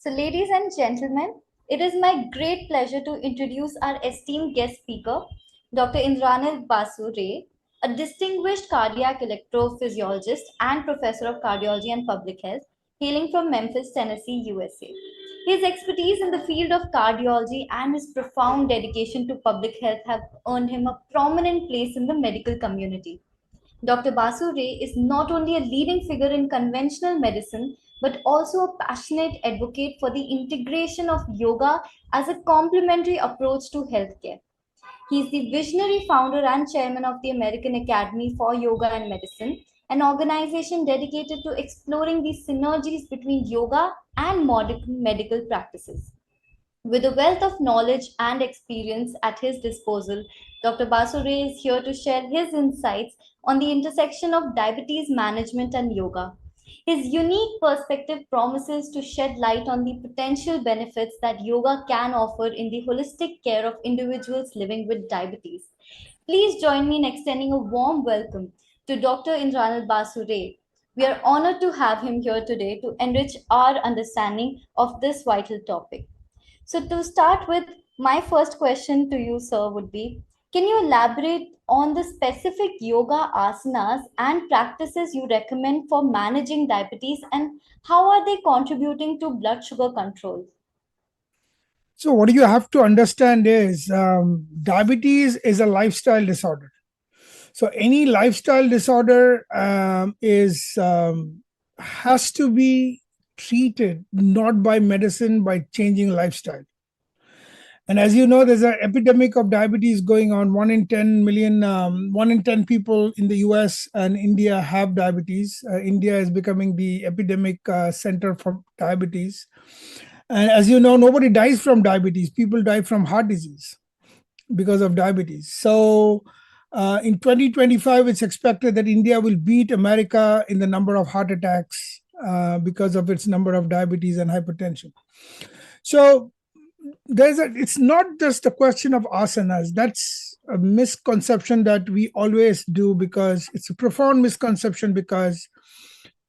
So, ladies and gentlemen, it is my great pleasure to introduce our esteemed guest speaker, Dr. Indranil Basuray, a distinguished cardiac electrophysiologist and professor of cardiology and public health, hailing from Memphis, Tennessee, USA. His expertise in the field of cardiology and his profound dedication to public health have earned him a prominent place in the medical community. Dr. Basu Ray is not only a leading figure in conventional medicine, but also a passionate advocate for the integration of yoga as a complementary approach to healthcare. He is the visionary founder and chairman of the American Academy for Yoga and Medicine, an organization dedicated to exploring the synergies between yoga and modern medical practices. With a wealth of knowledge and experience at his disposal, Dr. Basure is here to share his insights on the intersection of diabetes management and yoga. His unique perspective promises to shed light on the potential benefits that yoga can offer in the holistic care of individuals living with diabetes. Please join me in extending a warm welcome to Dr. Indranil Basure. We are honored to have him here today to enrich our understanding of this vital topic. So, to start with, my first question to you, sir, would be, can you elaborate on the specific yoga asanas and practices you recommend for managing diabetes, and how are they contributing to blood sugar control? So, what you have to understand is diabetes is a lifestyle disorder. So, any lifestyle disorder has to be treated not by medicine, by changing lifestyle. And as you know, there's an epidemic of diabetes going on. 1 in 10 people in the US and India have diabetes. India is becoming the epidemic center for diabetes. And as you know, nobody dies from diabetes. People die from heart disease because of diabetes. So in 2025, it's expected that India will beat America in the number of heart attacks because of its number of diabetes and hypertension. So it's not just a question of asanas. That's a misconception that we always do, because it's a profound misconception, because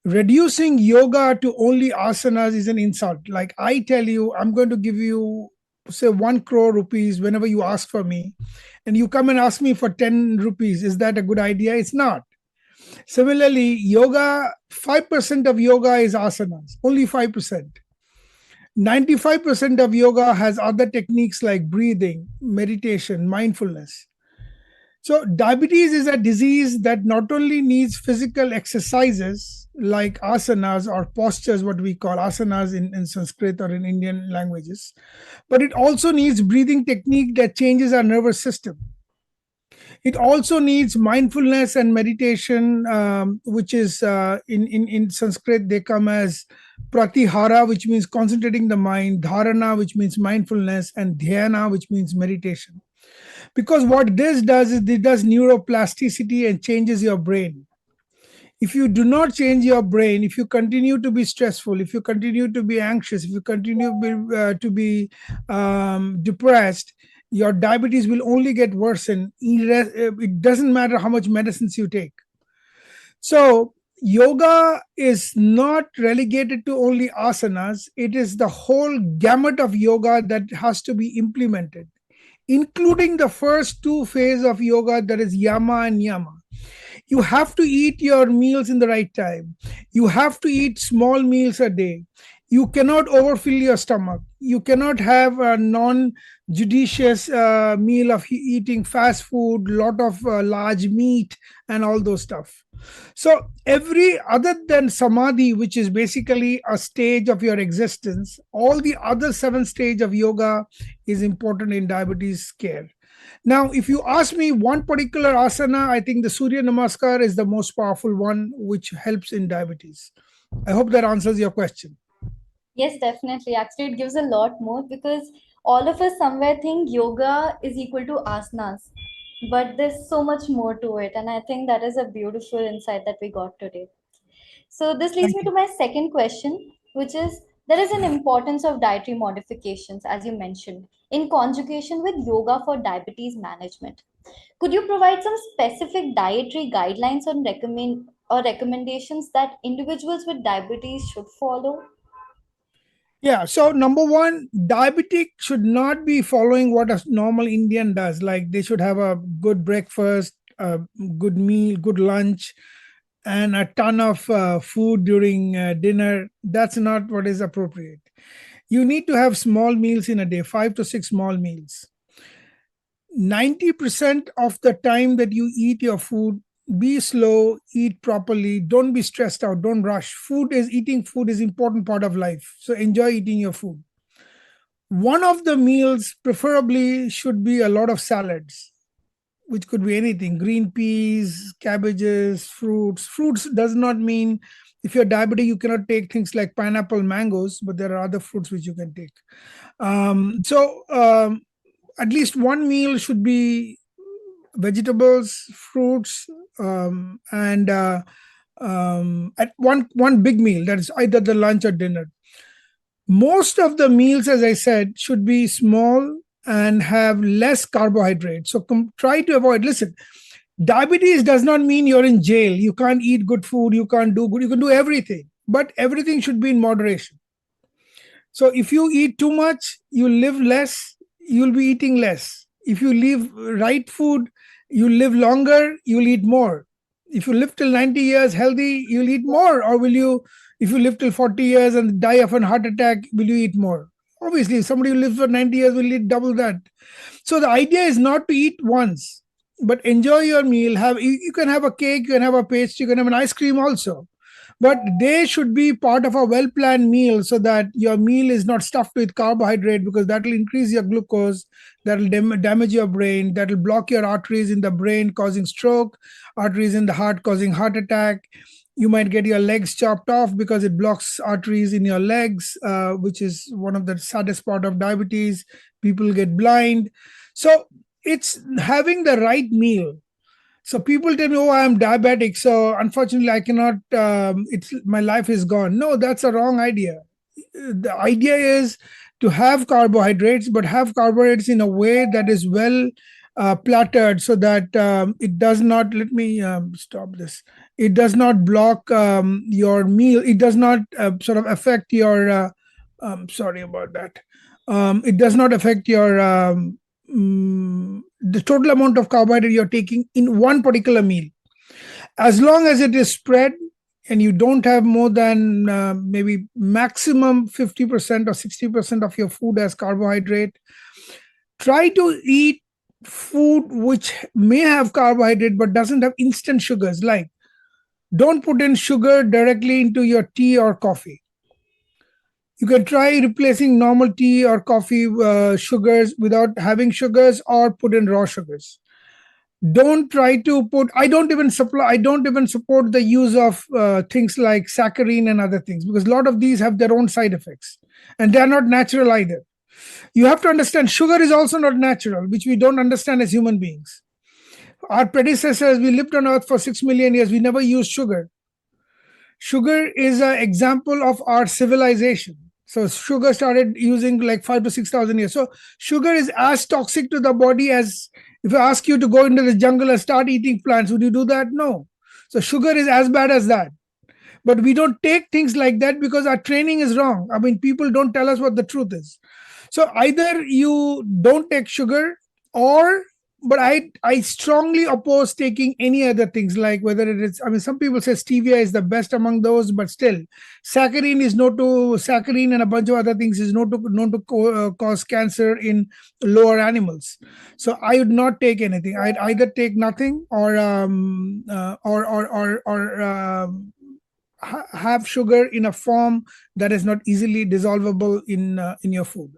reducing yoga to only asanas is an insult. Like, I tell you, I'm going to give you, say, 1 crore rupees whenever you ask for me, and you come and ask me for 10 rupees. Is that a good idea? It's not. Similarly, yoga, 5% of yoga is asanas, only 5%. 95% of yoga has other techniques like breathing, meditation, mindfulness. So, diabetes is a disease that not only needs physical exercises like asanas or postures, what we call asanas in Sanskrit or in Indian languages, but it also needs breathing technique that changes our nervous system. It also needs mindfulness and meditation, which is in Sanskrit, they come as pratihara, which means concentrating the mind, dharana, which means mindfulness, and dhyana, which means meditation. Because what this does is it does neuroplasticity and changes your brain. If you do not change your brain, if you continue to be stressful, if you continue to be anxious, if you continue to be depressed, your diabetes will only get worse, and it doesn't matter how much medicines you take. So, yoga is not relegated to only asanas. It is the whole gamut of yoga that has to be implemented, including the first two phases of yoga, that is yama and niyama. You have to eat your meals in the right time. You have to eat small meals a day. You cannot overfill your stomach. You cannot have a non-judicious meal of eating fast food, lot of large meat, and all those stuff. So every other than samadhi, which is basically a stage of your existence, all the other 7 stages of yoga is important in diabetes care. Now, if you ask me one particular asana, I think the Surya Namaskar is the most powerful one, which helps in diabetes. I hope that answers your question. Yes, definitely. Actually, it gives a lot more because all of us somewhere think yoga is equal to asanas, but there's so much more to it. And I think that is a beautiful insight that we got today. So this leads Thank me you. to my second question, which is there is an importance of dietary modifications, as you mentioned, in conjugation with yoga for diabetes management. Could you provide some specific dietary guidelines on recommendations that individuals with diabetes should follow? Yeah. So number one, diabetic should not be following what a normal Indian does. Like they should have a good breakfast, a good meal, good lunch, and a ton of food during dinner. That's not what is appropriate. You need to have small meals in a day, 5 to 6 small meals. 90% of the time that you eat your food, be slow, eat properly, don't be stressed out, don't rush. Eating food is important part of life. So enjoy eating your food. One of the meals preferably should be a lot of salads, which could be anything: green peas, cabbages, fruits. Fruits does not mean if you're diabetic, you cannot take things like pineapple, mangoes, but there are other fruits which you can take. So, at least one meal should be vegetables, fruits, and at one big meal, that is either the lunch or dinner. Most of the meals, as I said, should be small and have less carbohydrate. So try to avoid. Listen, diabetes does not mean you're in jail. You can't eat good food. You can't do good. You can do everything, but everything should be in moderation. So if you eat too much, you live less, you'll be eating less. If you live right food, you live longer, you'll eat more. If you live till 90 years healthy, you'll eat more. Or will you, if you live till 40 years and die of a heart attack, will you eat more? Obviously, if somebody who lives for 90 years will eat double that. So the idea is not to eat once, but enjoy your meal. You can have a cake, you can have a pastry, you can have an ice cream also, but they should be part of a well planned meal so that your meal is not stuffed with carbohydrate, because that will increase your glucose, that will damage your brain, that will block your arteries in the brain causing stroke, arteries in the heart causing heart attack. You might get your legs chopped off because it blocks arteries in your legs, which is one of the saddest part of diabetes. People get blind. So it's having the right meal. So people tell me, "Oh, I am diabetic, so unfortunately I cannot. It's my life is gone." No, that's a wrong idea. The idea is to have carbohydrates, but have carbohydrates in a way that is well plattered, so that it does not. Let me stop this. It does not block your meal. It does not sort of affect your. Sorry about that. It does not affect your the total amount of carbohydrate you're taking in one particular meal, as long as it is spread and you don't have more than maybe maximum 50% or 60% of your food as carbohydrate. Try to eat food which may have carbohydrate but doesn't have instant sugars. Like, don't put in sugar directly into your tea or coffee. You can try replacing normal tea or coffee sugars without having sugars, or put in raw sugars. Don't try to put I don't even support the use of things like saccharin and other things, because a lot of these have their own side effects and they are not natural either. You have to understand sugar is also not natural, which we don't understand as human beings. Our predecessors, we lived on earth for 6 million years, we never used sugar. Sugar is an example of our civilization. So sugar started using like 5 to 6 thousand years. So sugar is as toxic to the body as if I ask you to go into the jungle and start eating plants. Would you do that? No. So sugar is as bad as that. But we don't take things like that because our training is wrong. I mean, people don't tell us what the truth is. So either you don't take sugar, or but I strongly oppose taking any other things, like whether it is, I mean, some people say stevia is the best among those, but still saccharin and a bunch of other things is known to cause cancer in lower animals. So I would not take anything. I'd either take nothing, or have sugar in a form that is not easily dissolvable in your food.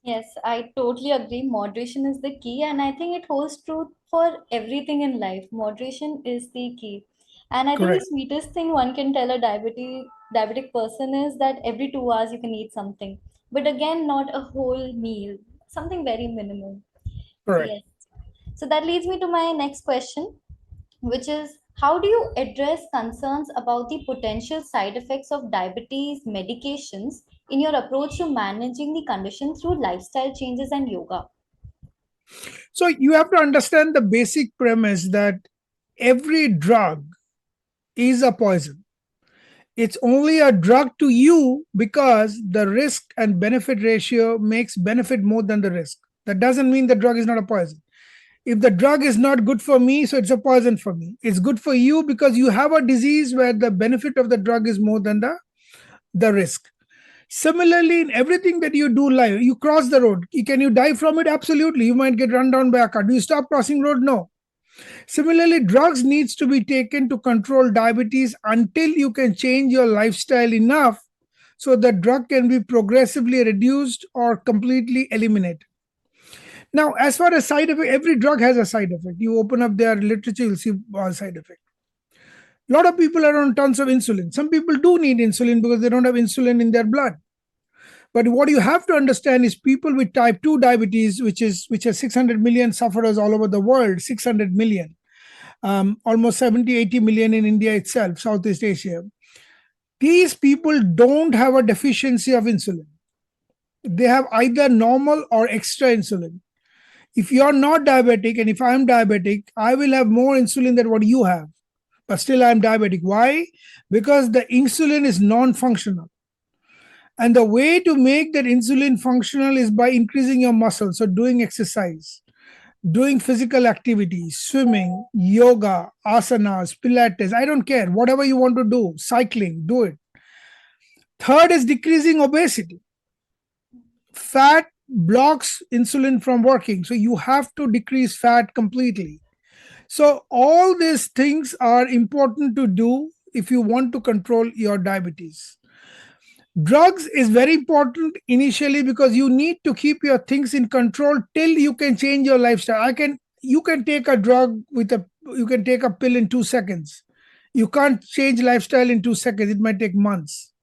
Yes, I totally agree. Moderation is the key, and I think it holds true for everything in life. Moderation is the key. And I think the Correct. sweetest thing one can tell a diabetic person is that every 2 hours you can eat something. But again, not a whole meal, something very minimal. Correct. Yes. So that leads me to my next question, which is how do you address concerns about the potential side effects of diabetes medications in your approach to managing the condition through lifestyle changes and yoga? So you have to understand the basic premise that every drug is a poison. It's only a drug to you because the risk and benefit ratio makes benefit more than the risk. That doesn't mean the drug is not a poison. If the drug is not good for me, so it's a poison for me. It's good for you because you have a disease where the benefit of the drug is more than the risk. Similarly, in everything that you do life, you cross the road. Can you die from it? Absolutely. You might get run down by a car. Do you stop crossing road? No. Similarly, drugs needs to be taken to control diabetes until you can change your lifestyle enough so the drug can be progressively reduced or completely eliminated. Now, as far as side effect, every drug has a side effect. You open up their literature, you'll see a side effect. A lot of people are on tons of insulin. Some people do need insulin because they don't have insulin in their blood. But what you have to understand is people with type 2 diabetes, which has 600 million sufferers all over the world, 600 million, almost 70, 80 million in India itself, Southeast Asia. These people don't have a deficiency of insulin. They have either normal or extra insulin. If you're not diabetic and if I'm diabetic, I will have more insulin than what you have. But still, I'm diabetic. Why? Because the insulin is non functional. And the way to make that insulin functional is by increasing your muscle. So, doing exercise, doing physical activities, swimming, yoga, asanas, pilates, I don't care. Whatever you want to do, cycling, do it. Third is decreasing obesity. Fat blocks insulin from working. So, you have to decrease fat completely. So, all these things are important to do if you want to control your diabetes. Drugs is very important initially because you need to keep your things in control till you can change your lifestyle. You can take a drug you can take a pill in 2 seconds. You can't change lifestyle in 2 seconds. It might take months.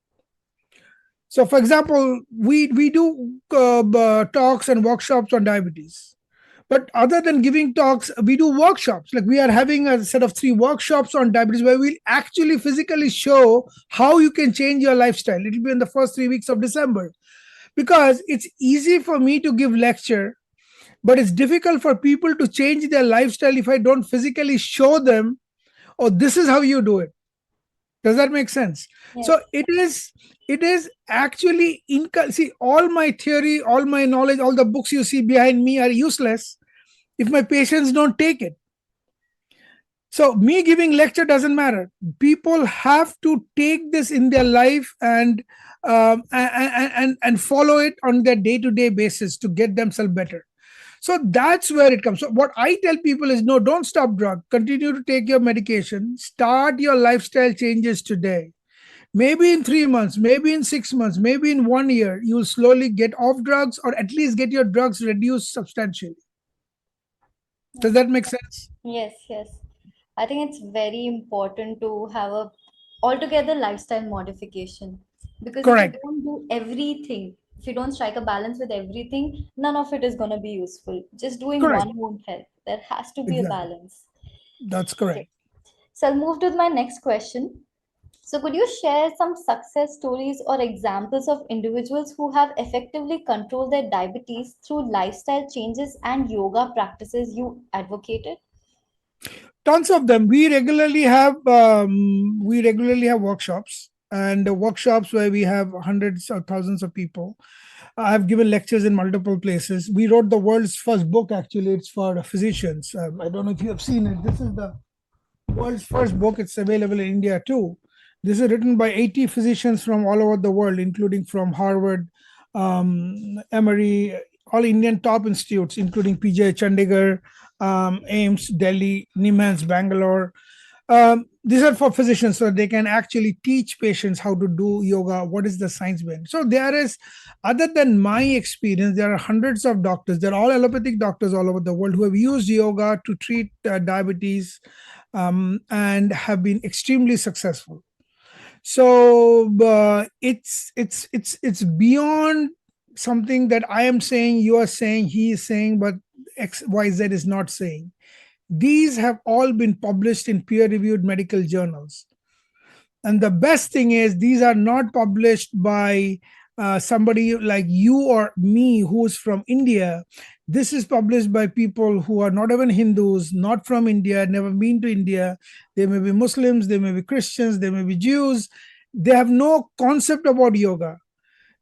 So, for example, we do talks and workshops on diabetes. But other than giving talks, we do workshops. Like we are having a set of 3 workshops on diabetes where we'll actually physically show how you can change your lifestyle. It'll be in the first 3 weeks of December. Because it's easy for me to give lecture, but it's difficult for people to change their lifestyle if I don't physically show them, oh, this is how you do it. Does that make sense? Yes. So it is actually see, all my theory, all my knowledge, all the books you see behind me are useless if my patients don't take it. So me giving lecture doesn't matter. People have to take this in their life and follow it on their day-to-day basis to get themselves better. So that's where it comes. So what I tell people is, no, don't stop drug. Continue to take your medication. Start your lifestyle changes today. Maybe in 3 months, maybe in 6 months, maybe in 1 year, you'll slowly get off drugs or at least get your drugs reduced substantially. Does that make sense? Yes, yes. I think it's very important to have a altogether lifestyle modification, because if you Correct. don't do everything, if you don't strike a balance with everything, none of it is going to be useful. Just doing Correct. one won't help. There has to be a Exactly. balance. That's Okay. correct. So I'll move to my next question. So could you share some success stories or examples of individuals who have effectively controlled their diabetes through lifestyle changes and yoga practices you advocated? Tons of them. We regularly have workshops, and workshops where we have hundreds or thousands of people. I have given lectures in multiple places. We wrote the world's first book. Actually, it's for physicians. I don't know if you have seen it. This is the world's first book. It's available in India too. This is written by 80 physicians from all over the world, including from Harvard, Emory, all Indian top institutes, including PJ Chandigarh, AIMS, Delhi, NIMHANS, Bangalore. These are for physicians so they can actually teach patients how to do yoga. What is the science behind? So there is, other than my experience, there are hundreds of doctors. They're all allopathic doctors all over the world who have used yoga to treat diabetes and have been extremely successful. So it's beyond something that I am saying, you are saying, he is saying, but XYZ is not saying. These have all been published in peer-reviewed medical journals. And the best thing is, these are not published by somebody like you or me who's from India. This is published by people who are not even Hindus, not from India, never been to India. They may be Muslims, they may be Christians, they may be Jews. They have no concept about yoga.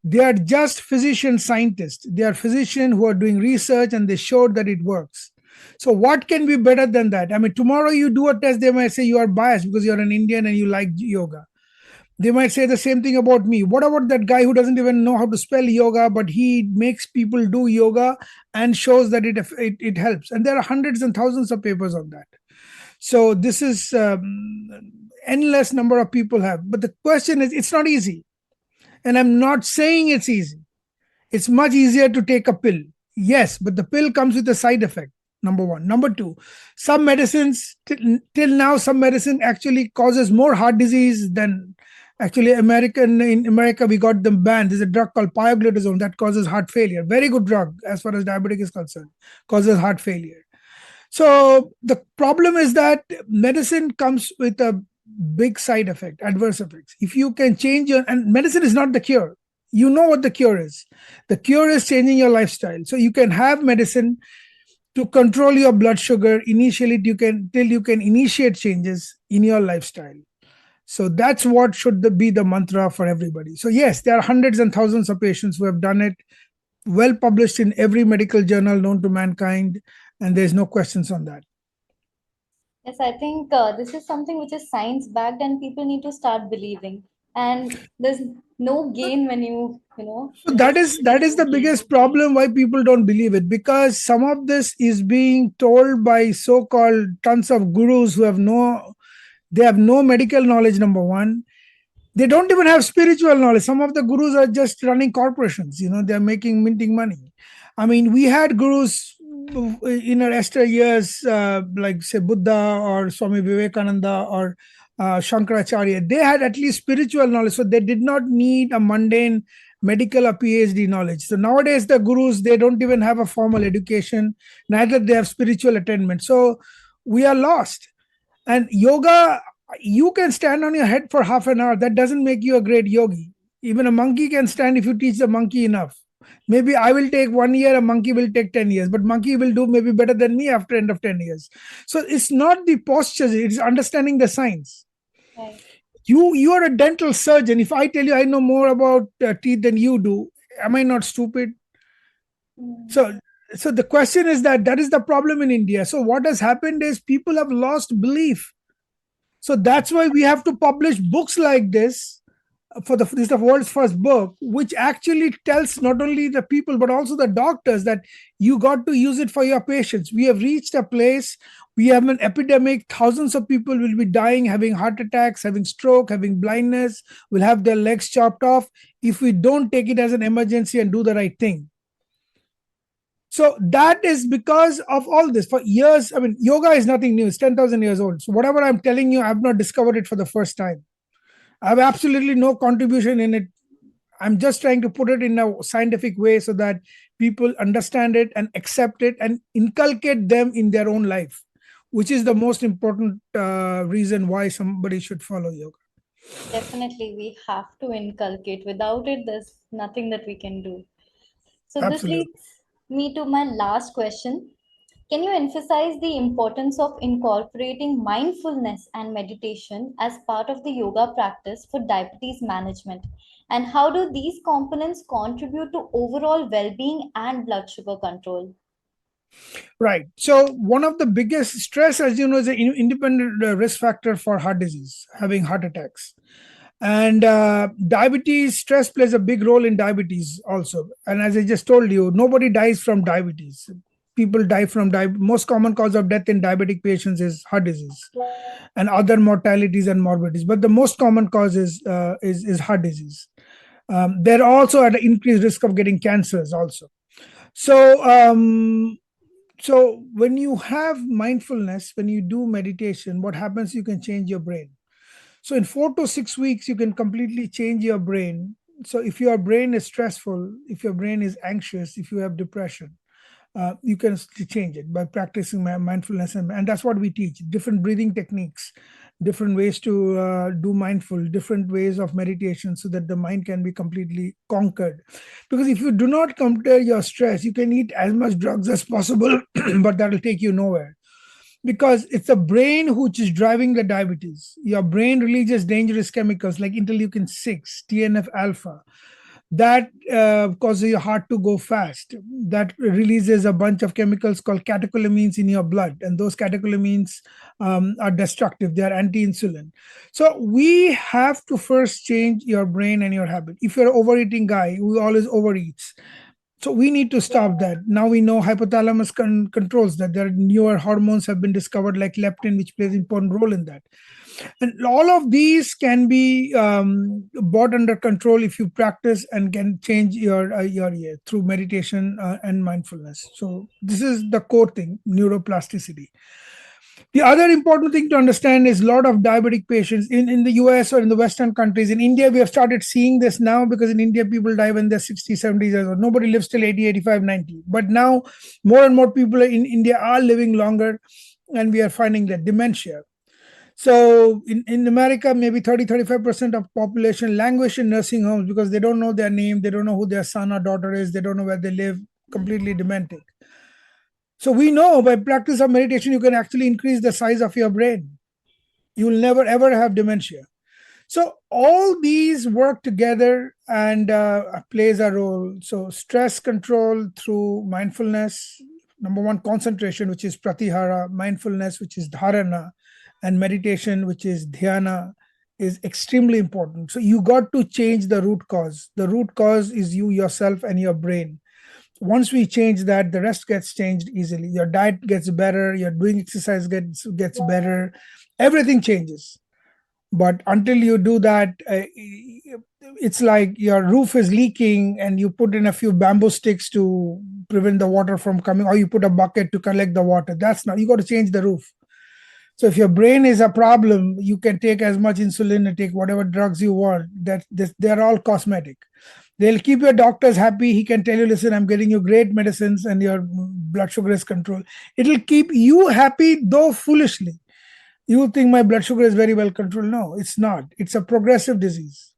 They are just physician scientists. They are physicians who are doing research and they showed that it works. So what can be better than that? I mean, tomorrow you do a test, they might say you are biased because you're an Indian and you like yoga. They might say the same thing about me. What about that guy who doesn't even know how to spell yoga, but he makes people do yoga and shows that it helps? And there are hundreds and thousands of papers on that. So this is endless number of people have. But the question is, it's not easy. And I'm not saying it's easy. It's much easier to take a pill. Yes, but the pill comes with a side effect. Number one. Number two, some medicines, till now, some medicine actually causes more heart disease than actually in America, we got them banned. There's a drug called pioglitazone that causes heart failure. Very good drug as far as diabetic is concerned, causes heart failure. So the problem is that medicine comes with a big side effect, adverse effects. If you can change your, and medicine is not the cure. You know what the cure is. The cure is changing your lifestyle. So you can have medicine to control your blood sugar initially. You can till you can initiate changes in your lifestyle. So that's what should be the mantra for everybody. So yes, there are hundreds and thousands of patients who have done it, well published in every medical journal known to mankind, and there's no questions on that. Yes, I think this is something which is science backed and people need to start believing. And there's no gain when So that invest is in that is the gain. biggest problem why people don't believe it, because some of this is being told by so-called tons of gurus who have no medical knowledge. Number one, they don't even have spiritual knowledge. Some of the gurus are just running corporations. They're minting money. I mean, we had gurus in our Esther years, like say Buddha or Swami Vivekananda or Shankaracharya. They had at least spiritual knowledge, so they did not need a mundane medical or PhD knowledge. So nowadays, the gurus, they don't even have a formal education, neither they have spiritual attainment. So we are lost. And yoga, you can stand on your head for half an hour. That doesn't make you a great yogi. Even a monkey can stand if you teach the monkey enough. Maybe I will take 1 year, a monkey will take 10 years, but monkey will do maybe better than me after end of 10 years. So it's not the postures, it's understanding the science. Right. You are a dental surgeon. If I tell you I know more about teeth than you do, am I not stupid? Mm. So the question is that is the problem in India. So what has happened is people have lost belief. So that's why we have to publish books like this. This is the world's first book, which actually tells not only the people but also the doctors that you got to use it for your patients. We have reached a place, we have an epidemic. Thousands of people will be dying, having heart attacks, having stroke, having blindness, will have their legs chopped off if we don't take it as an emergency and do the right thing. So that is because of all this. For years, I mean, yoga is nothing new. It's 10,000 years old. So whatever I'm telling you, I've not discovered it for the first time. I have absolutely no contribution in it. I'm just trying to put it in a scientific way so that people understand it and accept it and inculcate them in their own life, which is the most important reason why somebody should follow yoga. Definitely, we have to inculcate. Without it, there's nothing that we can do. So, this Absolutely. leads me to my last question. Can you emphasize the importance of incorporating mindfulness and meditation as part of the yoga practice for diabetes management? And how do these components contribute to overall well being and blood sugar control? Right. So one of the biggest stress, as you know, is an independent risk factor for heart disease, having heart attacks. And diabetes, stress plays a big role in diabetes also. And as I just told you, nobody dies from diabetes. People die from most common cause of death in diabetic patients is heart disease and other mortalities and morbidities. But the most common cause is heart disease. They're also at an increased risk of getting cancers also. So so when you have mindfulness, when you do meditation, what happens? You can change your brain. So in 4 to 6 weeks, you can completely change your brain. So if your brain is stressful, if your brain is anxious, if you have depression, you can change it by practicing mindfulness, and that's what we teach: different breathing techniques, different ways to do mindful, different ways of meditation, so that the mind can be completely conquered. Because if you do not conquer your stress, you can eat as much drugs as possible, but that will take you nowhere. because it's the brain which is driving the diabetes. Your brain releases dangerous chemicals like interleukin 6, TNF alpha, that causes your heart to go fast. That releases a bunch of chemicals called catecholamines in your blood, and those catecholamines are destructive. They are anti-insulin. So we have to first change your brain and your habit. If you're an overeating guy who always overeats, so we need to stop that. Now we know hypothalamus controls that. There are newer hormones have been discovered like leptin, which plays an important role in that. And all of these can be brought under control if you practice and can change your year through meditation and mindfulness. So this is the core thing, neuroplasticity. The other important thing to understand is a lot of diabetic patients in the US or in the Western countries. In India, we have started seeing this now because in India, people die when they're 60, 70 years old. Nobody lives till 80, 85, 90. But now more and more people in India are living longer, and we are finding that dementia. So in America, maybe 30, 35% of population languish in nursing homes because they don't know their name, they don't know who their son or daughter is, they don't know where they live, completely demented. So we know by practice of meditation, you can actually increase the size of your brain. You will never ever have dementia. So all these work together and plays a role. So stress control through mindfulness, number one, concentration, which is pratyahara, mindfulness, which is dharana, and meditation, which is dhyana, is extremely important. So you got to change the root cause. The root cause is you yourself and your brain. Once we change that, the rest gets changed easily. Your diet gets better, your doing exercise gets better, everything changes. But until you do that, it's like your roof is leaking and you put in a few bamboo sticks to prevent the water from coming, or you put a bucket to collect the water. That's not, you got to change the roof. So if your brain is a problem, you can take as much insulin and take whatever drugs you want. They're all cosmetic. They'll keep your doctors happy. He can tell you, listen, I'm getting you great medicines and your blood sugar is controlled. It'll keep you happy, though foolishly. You think my blood sugar is very well controlled. No, it's not. It's a progressive disease.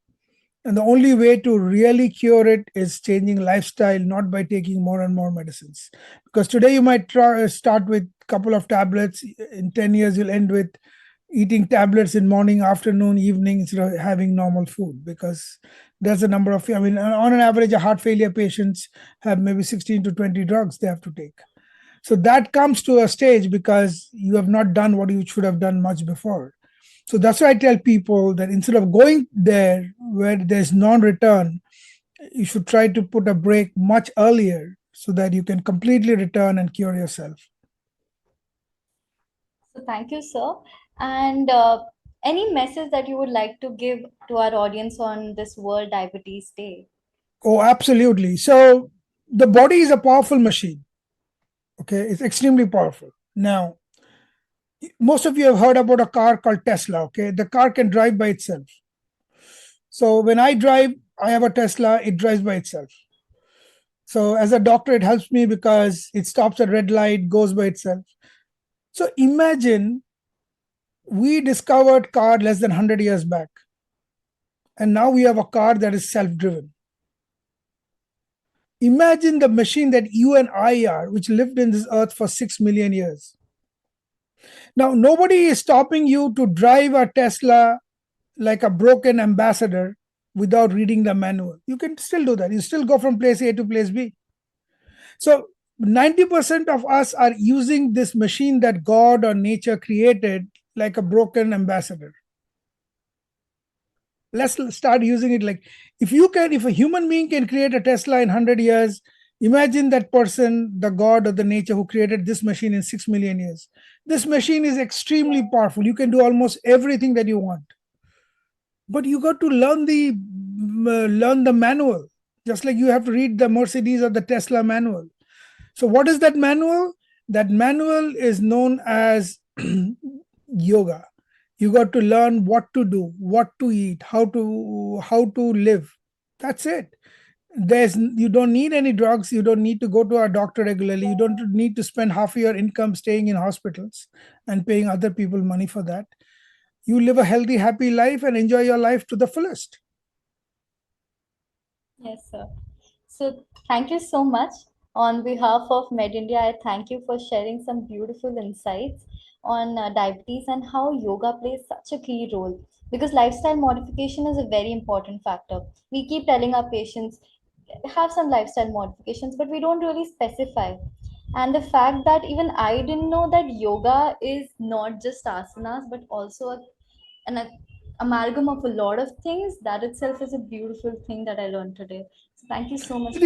And the only way to really cure it is changing lifestyle, not by taking more and more medicines. Because today you might start with a couple of tablets. In 10 years, you'll end with eating tablets in morning, afternoon, evening instead of having normal food. Because there's a number of, I mean, on an average, a heart failure patients have maybe 16 to 20 drugs they have to take. So that comes to a stage because you have not done what you should have done much before. So that's why I tell people that instead of going there where there's non-return, you should try to put a break much earlier so that you can completely return and cure yourself. So thank you, sir. And any message that you would like to give to our audience on this World Diabetes Day? Oh, absolutely. So the body is a powerful machine. Okay, it's extremely powerful. Now, most of you have heard about a car called Tesla. Okay, the car can drive by itself. So when I drive, I have a Tesla, it drives by itself. So as a doctor, it helps me because it stops at red light, goes by itself. So imagine we discovered car less than 100 years back. And now we have a car that is self-driven. Imagine the machine that you and I are, which lived in this earth for 6 million years. Now, nobody is stopping you to drive a Tesla like a broken ambassador without reading the manual. You can still do that. You still go from place A to place B. So 90% of us are using this machine that God or nature created like a broken ambassador. Let's start using it like, if a human being can create a Tesla in 100 years, imagine that person, the God or the nature who created this machine in 6 million years. This machine is extremely powerful. You can do almost everything that you want. But you got to learn the manual, just like you have to read the Mercedes or the Tesla manual. So what is that manual? That manual is known as yoga. You got to learn what to do, what to eat, how to live. That's it. There's You don't need any drugs, you don't need to go to a doctor regularly, you don't need to spend half of your income staying in hospitals and paying other people money for that. You live a healthy, happy life and enjoy your life to the fullest. Yes, sir. So thank you so much. On behalf of Medindia, I thank you for sharing some beautiful insights on diabetes and how yoga plays such a key role, because lifestyle modification is a very important factor. We keep telling our patients have some lifestyle modifications, but we don't really specify. And the fact that even I didn't know that yoga is not just asanas but also an amalgam of a lot of things, that itself is a beautiful thing that I learned today. So thank you so much It for